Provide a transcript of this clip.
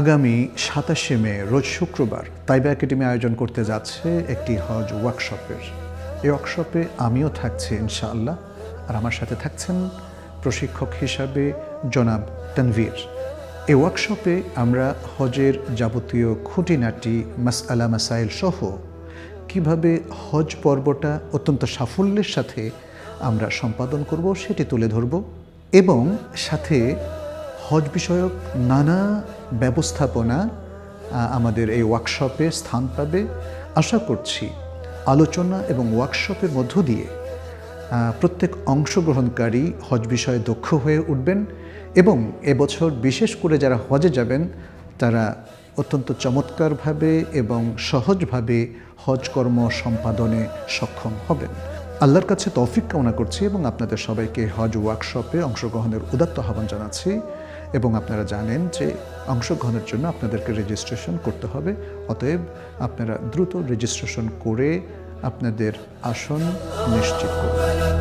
আগামী ২৭শে মে রোজ শুক্রবার তাইবা একাডেমি আয়োজন করতে যাচ্ছে একটি হজ ওয়ার্কশপের। এই ওয়ার্কশপে আমিও থাকছি ইনশাআল্লাহ, আর আমার সাথে থাকছেন প্রশিক্ষক হিসাবে জনাব তানভীর। এই ওয়ার্কশপে আমরা হজের যাবতীয় খুঁটিনাটি মাসআলা মাসাইল সহ কিভাবে হজ পর্বটা অত্যন্ত সাফল্যের সাথে আমরা সম্পাদন করব সেটি তুলে ধরব, এবং সাথে হজ বিষয়ক নানা ব্যবস্থাপনা আমাদের এই ওয়ার্কশপে স্থান পাবে। আশা করছি আলোচনা এবং ওয়ার্কশপের মধ্য দিয়ে প্রত্যেক অংশগ্রহণকারী হজ বিষয়ে দক্ষ হয়ে উঠবেন, এবং এবছর বিশেষ করে যারা হজে যাবেন তারা অত্যন্ত চমৎকারভাবে এবং সহজভাবে হজ কর্ম সম্পাদনে সক্ষম হবেন। আল্লাহর কাছে তৌফিক কামনা করছি এবং আপনাদের সবাইকে হজ ওয়ার্কশপে অংশগ্রহণের উদাত্ত আহ্বান জানাচ্ছি। এবং আপনারা জানেন যে অংশগ্রহণের জন্য আপনাদেরকে রেজিস্ট্রেশন করতে হবে, অতএব আপনারা দ্রুত রেজিস্ট্রেশন করে আপনাদের আসন নিশ্চিত করুন।